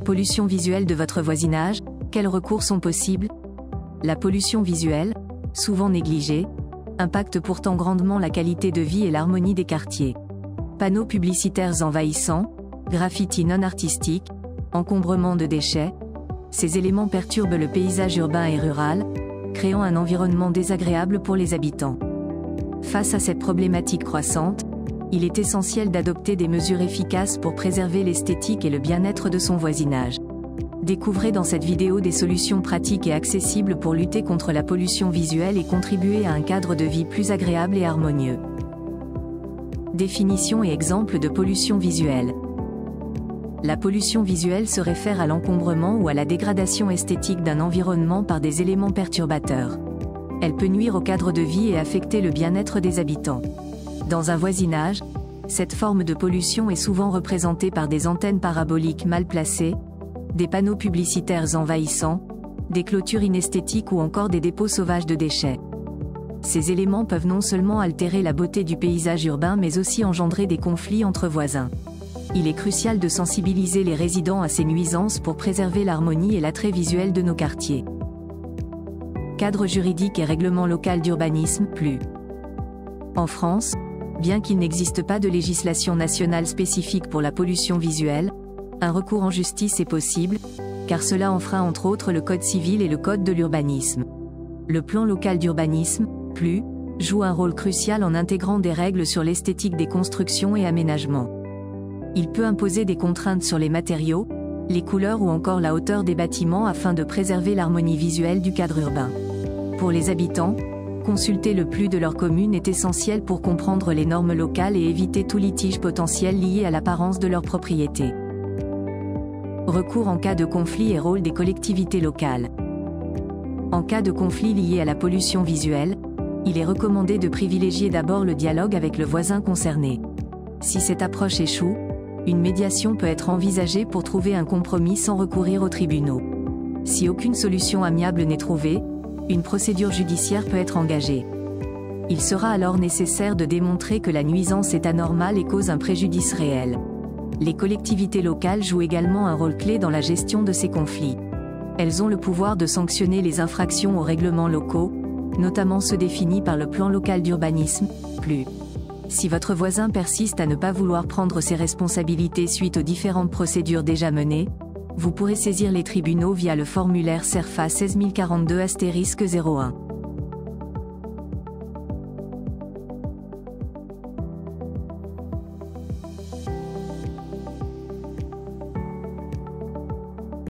Pollution visuelle de votre voisinage, quels recours sont possibles? La pollution visuelle, souvent négligée, impacte pourtant grandement la qualité de vie et l'harmonie des quartiers. Panneaux publicitaires envahissants, graffitis non artistiques, encombrement de déchets, ces éléments perturbent le paysage urbain et rural, créant un environnement désagréable pour les habitants. Face à cette problématique croissante, il est essentiel d'adopter des mesures efficaces pour préserver l'esthétique et le bien-être de son voisinage. Découvrez dans cette vidéo des solutions pratiques et accessibles pour lutter contre la pollution visuelle et contribuer à un cadre de vie plus agréable et harmonieux. Définition et exemple de pollution visuelle. La pollution visuelle se réfère à l'encombrement ou à la dégradation esthétique d'un environnement par des éléments perturbateurs. Elle peut nuire au cadre de vie et affecter le bien-être des habitants. Dans un voisinage, cette forme de pollution est souvent représentée par des antennes paraboliques mal placées, des panneaux publicitaires envahissants, des clôtures inesthétiques ou encore des dépôts sauvages de déchets. Ces éléments peuvent non seulement altérer la beauté du paysage urbain mais aussi engendrer des conflits entre voisins. Il est crucial de sensibiliser les résidents à ces nuisances pour préserver l'harmonie et l'attrait visuel de nos quartiers. Cadre juridique et règlement local d'urbanisme, PLU. En France, bien qu'il n'existe pas de législation nationale spécifique pour la pollution visuelle, un recours en justice est possible, car cela enfreint entre autres le Code civil et le Code de l'urbanisme. Le plan local d'urbanisme, PLU, joue un rôle crucial en intégrant des règles sur l'esthétique des constructions et aménagements. Il peut imposer des contraintes sur les matériaux, les couleurs ou encore la hauteur des bâtiments afin de préserver l'harmonie visuelle du cadre urbain. Pour les habitants, consulter le PLU de leur commune est essentiel pour comprendre les normes locales et éviter tout litige potentiel lié à l'apparence de leur propriété. Recours en cas de conflit et rôle des collectivités locales. En cas de conflit lié à la pollution visuelle, il est recommandé de privilégier d'abord le dialogue avec le voisin concerné. Si cette approche échoue, une médiation peut être envisagée pour trouver un compromis sans recourir aux tribunaux. Si aucune solution amiable n'est trouvée, une procédure judiciaire peut être engagée. Il sera alors nécessaire de démontrer que la nuisance est anormale et cause un préjudice réel. Les collectivités locales jouent également un rôle clé dans la gestion de ces conflits. Elles ont le pouvoir de sanctionner les infractions aux règlements locaux, notamment ceux définis par le plan local d'urbanisme, PLU. Si votre voisin persiste à ne pas vouloir prendre ses responsabilités suite aux différentes procédures déjà menées, vous pourrez saisir les tribunaux via le formulaire CERFA 16042-01.